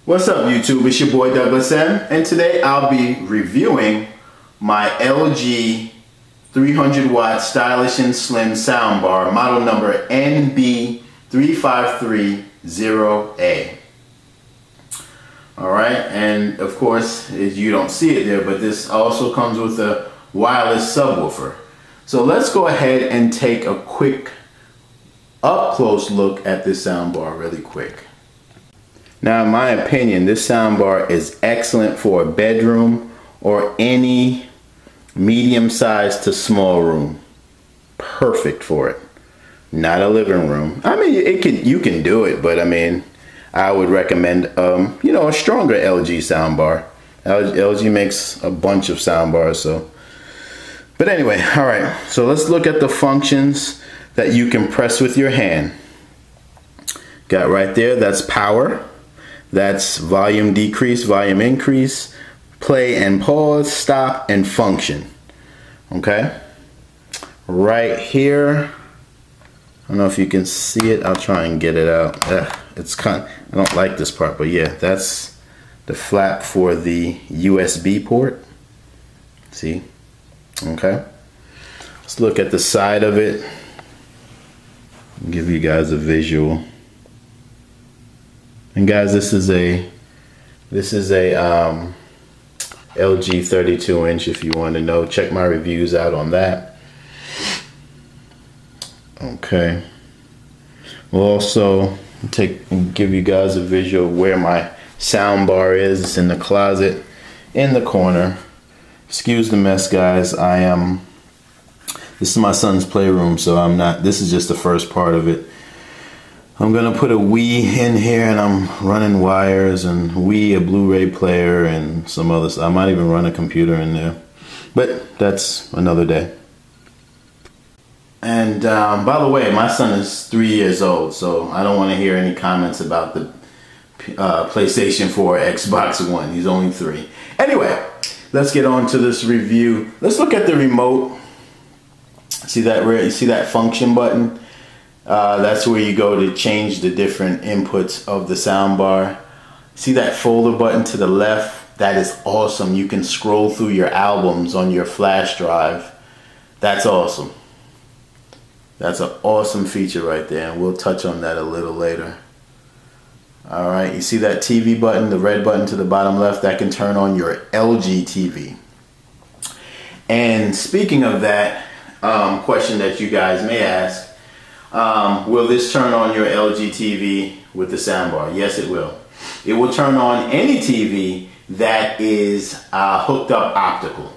What's up YouTube, it's your boy Douglas M, and today I'll be reviewing my LG 300 watt stylish and slim soundbar, model number NB3530A. Alright, and of course you don't see it there, but this also comes with a wireless subwoofer. So let's go ahead and take a quick up close look at this soundbar really quick. Now, in my opinion, this soundbar is excellent for a bedroom or any medium-sized to small room. Perfect for it. Not a living room. I mean, you can do it, but I mean, I would recommend a stronger LG soundbar. LG makes a bunch of soundbars, so. But anyway, all right. So let's look at the functions that you can press with your hand. Got right there. That's power. That's volume decrease, volume increase, play and pause, stop, and function. Okay? Right here, I don't know if you can see it. I'll try and get it out. It's I don't like this part, but yeah, that's the flap for the USB port. See? Okay. Let's look at the side of it. I'll give you guys a visual. And guys, this is a LG 32 inch if you want to know. Check my reviews out on that. Okay. We'll also give you guys a visual of where my sound bar is. It's in the closet in the corner. Excuse the mess, guys. This is my son's playroom, so this is just the first part of it. I'm gonna put a Wii in here, and I'm running wires and Wii, a Blu-ray player, and some other stuff. I might even run a computer in there, but that's another day. And by the way, my son is 3 years old, so I don't want to hear any comments about the PlayStation 4 or Xbox One. He's only 3. Anyway, let's get on to this review. Let's look at the remote. See that function button? That's where you go to change the different inputs of the soundbar. See that folder button to the left? That is awesome. You can scroll through your albums on your flash drive. That's awesome. That's an awesome feature right there, and we'll touch on that a little later. Alright, you see that TV button, the red button to the bottom left? That can turn on your LG TV. And speaking of that question that you guys may ask, will this turn on your LG TV with the soundbar? Yes, it will. It will turn on any TV that is hooked up optical.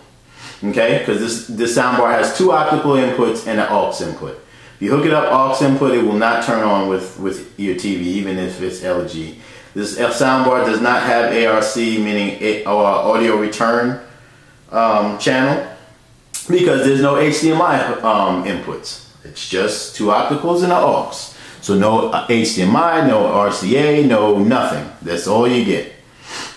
Okay, because this soundbar has 2 optical inputs and an aux input. If you hook it up aux input, it will not turn on with your TV, even if it's LG. This soundbar does not have ARC, meaning audio return channel, because there's no HDMI inputs. It's just 2 opticals and an aux. So no HDMI, no RCA, no nothing. That's all you get.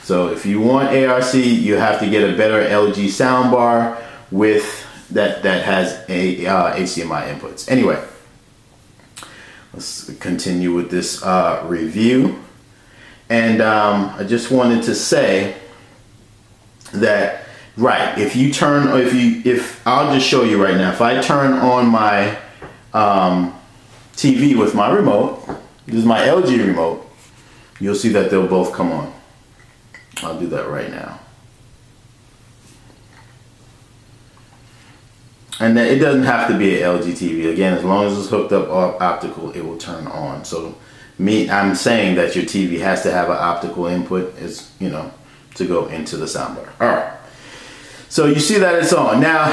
So if you want ARC, you have to get a better LG soundbar with that has a HDMI inputs. Anyway, let's continue with this review. And I just wanted to say that, right, if I'll just show you right now. If I turn on my TV with my remote, this is my LG remote, you'll see that they'll both come on. I'll do that right now. And then it doesn't have to be an LG TV. Again, as long as it's hooked up optical, it will turn on. So I'm saying that your TV has to have an optical input, to go into the soundbar. All right. So you see that it's on. Now,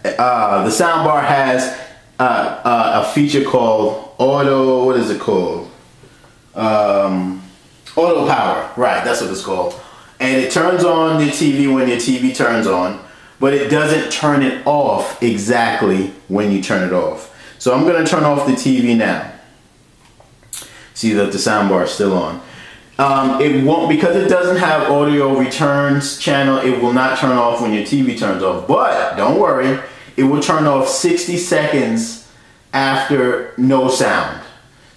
the soundbar has a feature called auto, what is it called? Auto power, right, that's what it's called. And it turns on your TV when your TV turns on, but it doesn't turn it off exactly when you turn it off. So I'm gonna turn off the TV now. See that the soundbar is still on. It won't, because it doesn't have audio returns channel, it will not turn off when your TV turns off. But don't worry, it will turn off 60 seconds after no sound.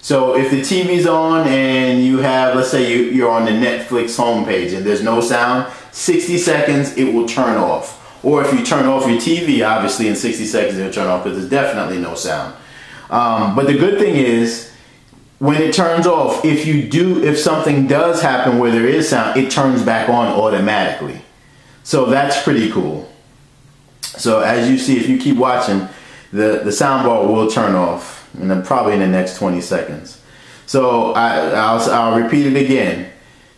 So if the TV's on and you have, let's say you're on the Netflix homepage and there's no sound, 60 seconds it will turn off. Or if you turn off your TV, obviously in 60 seconds it'll turn off because there's definitely no sound. But the good thing is, when it turns off, if something does happen where there is sound, it turns back on automatically. So that's pretty cool. So as you see, if you keep watching, the sound bar will turn off, and then probably in the next 20 seconds. So I'll repeat it again.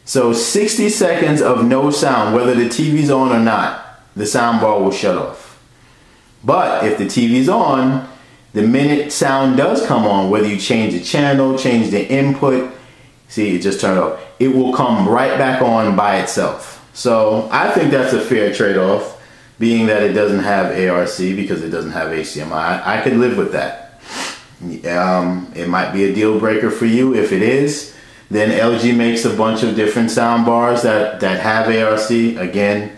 So 60 seconds of no sound, whether the TV's on or not, the sound bar will shut off. But if the TV's on, the minute sound does come on, whether you change the channel, change the input, see, it just turned off, it will come right back on by itself. So I think that's a fair trade-off, being that it doesn't have ARC because it doesn't have HDMI. I could live with that. It might be a deal breaker for you. If it is, then LG makes a bunch of different sound bars that have ARC. Again,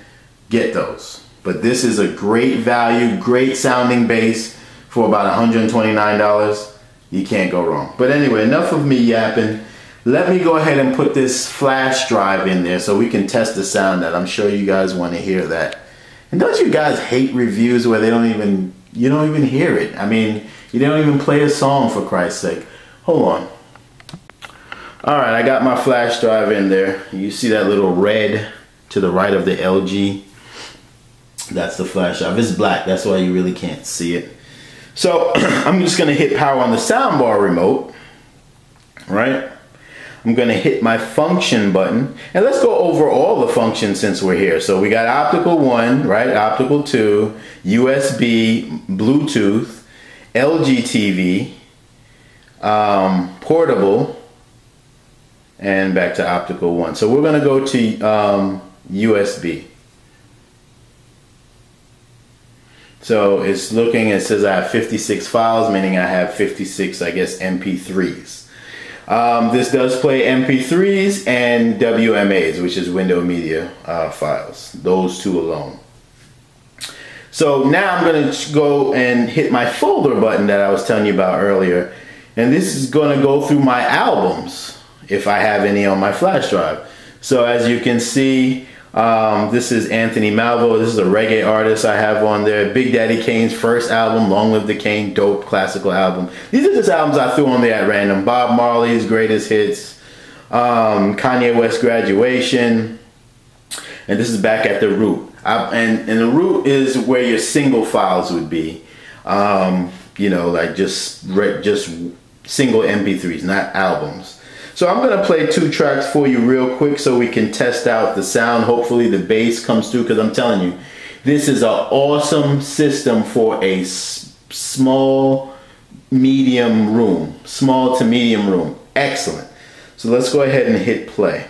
get those. But this is a great value, great sounding bass for about $129. You can't go wrong. But anyway, enough of me yapping. Let me go ahead and put this flash drive in there so we can test the sound that I'm sure you guys want to hear that. And don't you guys hate reviews where you don't even hear it? I mean, you don't even play a song, for Christ's sake. Hold on. Alright, I got my flash drive in there. You see that little red to the right of the LG? That's the flash drive. It's black, that's why you really can't see it. So I'm just going to hit power on the soundbar remote, right? I'm going to hit my function button, and let's go over all the functions since we're here. So we got optical 1, right? Optical 2, USB, Bluetooth, LG TV, portable, and back to optical 1. So we're going to go to USB. So it's looking, it says I have 56 files, meaning I have 56, I guess, MP3s. This does play MP3s and WMAs, which is window media files, those two alone. So now I'm going to go and hit my folder button that I was telling you about earlier. And this is going to go through my albums, if I have any on my flash drive. So as you can see, this is Anthony Malvo. This is a reggae artist I have on there. Big Daddy Kane's first album, Long Live the Kane, dope classical album. These are just albums I threw on there at random. Bob Marley's Greatest Hits, Kanye West Graduation, and this is Back at the Root. And the root is where your single files would be. You know, like just single MP3s, not albums. So I'm going to play 2 tracks for you real quick so we can test out the sound. Hopefully the bass comes through, because I'm telling you, this is an awesome system for a small, medium room. Small to medium room. Excellent. So let's go ahead and hit play.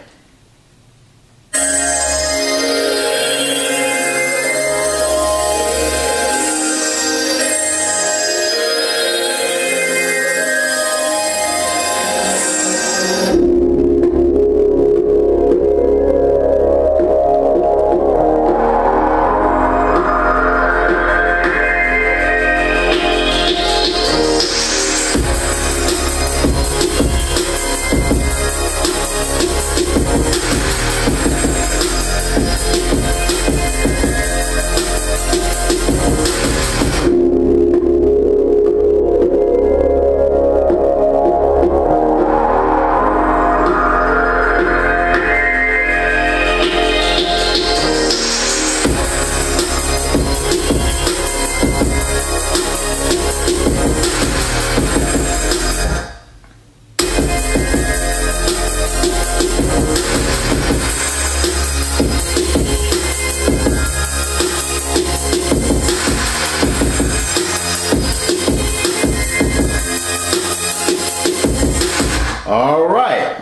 Alright,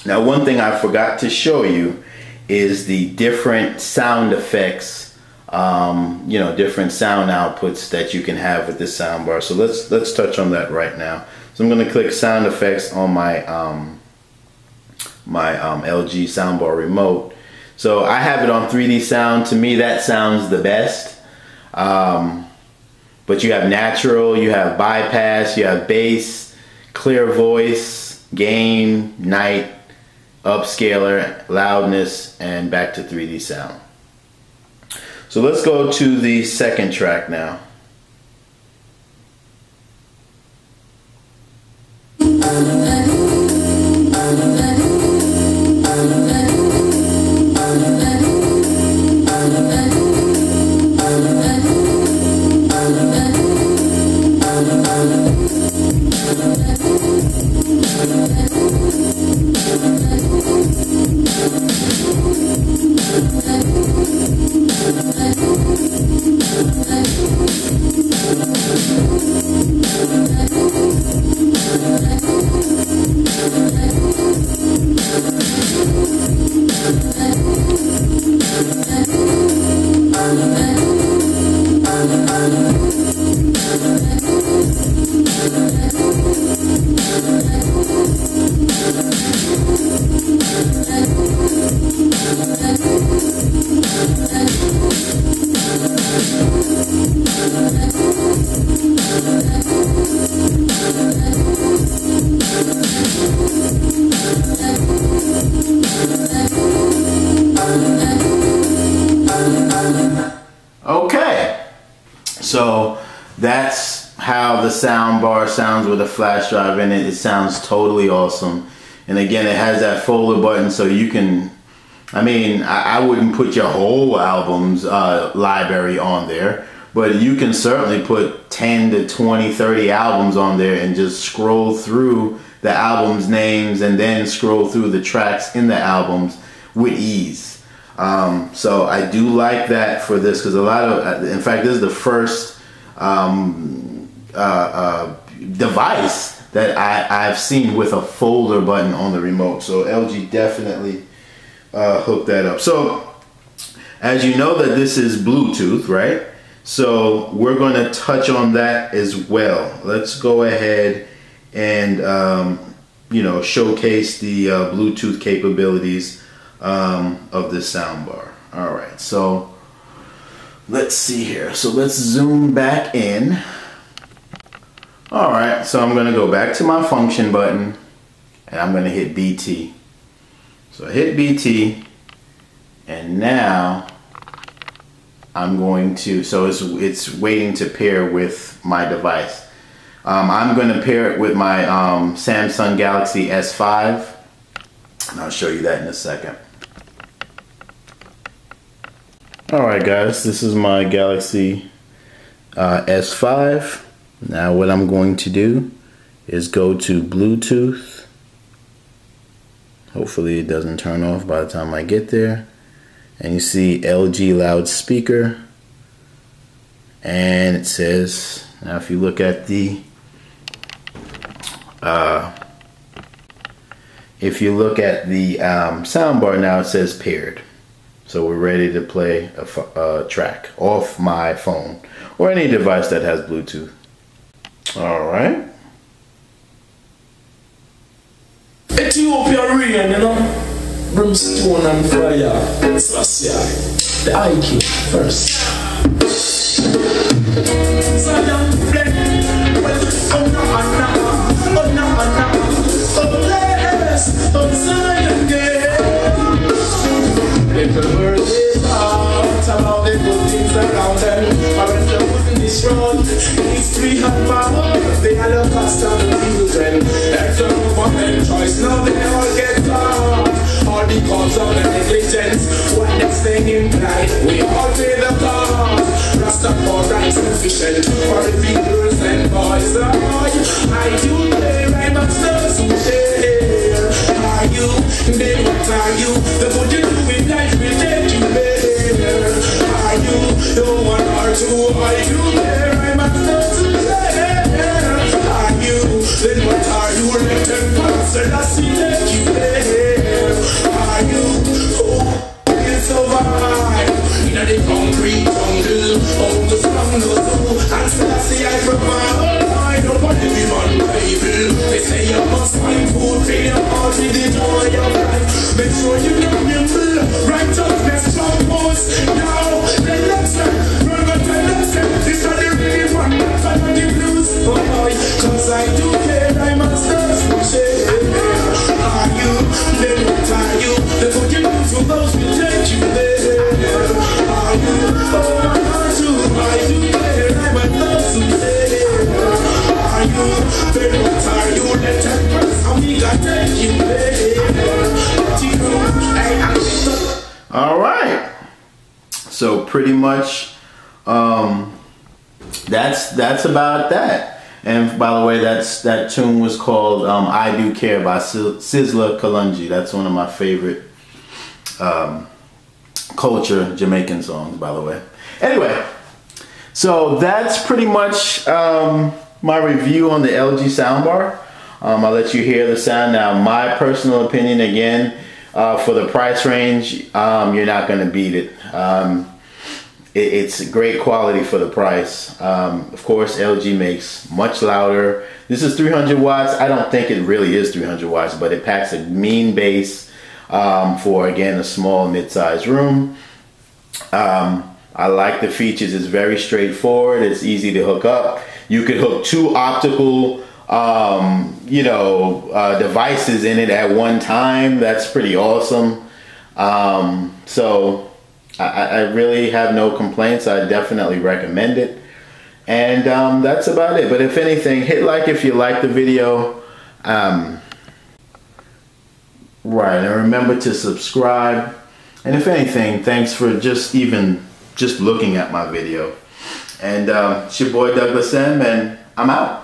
now one thing I forgot to show you is the different sound effects, you know, different sound outputs that you can have with this soundbar. So let's touch on that right now. So I'm going to click sound effects on my LG soundbar remote. So I have it on 3D sound. To me, that sounds the best. But you have natural, you have bypass, you have bass, clear voice, gain, night, upscaler, loudness, and back to 3D sound. So let's go to the second track now. Okay, so that's how the soundbar sounds with a flash drive in it. It sounds totally awesome. And again, it has that folder button, so you can, I mean, I wouldn't put your whole album's library on there, but you can certainly put 10 to 20, 30 albums on there and just scroll through the album's names and then scroll through the tracks in the albums with ease. So I do like that for this, because a lot of, in fact, this is the first device that I've seen with a folder button on the remote. So LG definitely hooked that up. So as you know that this is Bluetooth, right? So we're going to touch on that as well. Let's go ahead and you know, showcase the Bluetooth capabilities of this soundbar. All right, so let's see here. So let's zoom back in. All right, so I'm gonna go back to my function button and I'm gonna hit BT. So I hit BT, and now I'm going to, so it's waiting to pair with my device. I'm gonna pair it with my Samsung Galaxy S5, and I'll show you that in a second. Alright guys, this is my Galaxy S5. Now what I'm going to do is go to Bluetooth. Hopefully it doesn't turn off by the time I get there. And you see LG loudspeaker. And it says, now if you look at the soundbar now, it says paired. So we're ready to play a track off my phone or any device that has Bluetooth. All right. Ethiopia rain, you know, brimstone and fire. Sassia, the IQ first. Little words they out about the good things around them. Or if they wouldn't this road, history and power, they are the past of the children. That's the government choice, now they all get lost. All because of the negligence, what they're saying implied, we all pay the cost. Rastafari is sufficient for the girls and boys. I do play right masters who share. Are you, then what are you? The good you do in life will take you there. Are you the one or two? Are you there? I'm a to there. Are you? Then what are you? Let them pass and I see that you there. Are you? Who will survive in the concrete jungle? Oh, the strong no so, and still I say I provide. I don't want to be on Bible. They say you must find food, pay your heart with the joy of life. Make sure you know nimble, righteousness, strong force. Now, the lesson, remember the lesson. This is the really one, that's why the blues. Oh, cause I do care, I must pretty much that's about that. And by the way, that tune was called I Do Care by Sizzla Kalonji. That's one of my favorite culture Jamaican songs, by the way. Anyway, so that's pretty much my review on the LG soundbar. I'll let you hear the sound. Now, my personal opinion, again, for the price range, you're not going to beat it. It's great quality for the price. Of course, LG makes much louder. This is 300 watts. I don't think it really is 300 watts, but it packs a mean bass for, again, a small mid-sized room. I like the features. It's very straightforward. It's easy to hook up. You could hook two optical devices in it at one time. That's pretty awesome. So I really have no complaints. I definitely recommend it. And that's about it. But if anything, hit like if you like the video. Right, and remember to subscribe. And if anything, thanks for just looking at my video. And it's your boy Douglas M, and I'm out.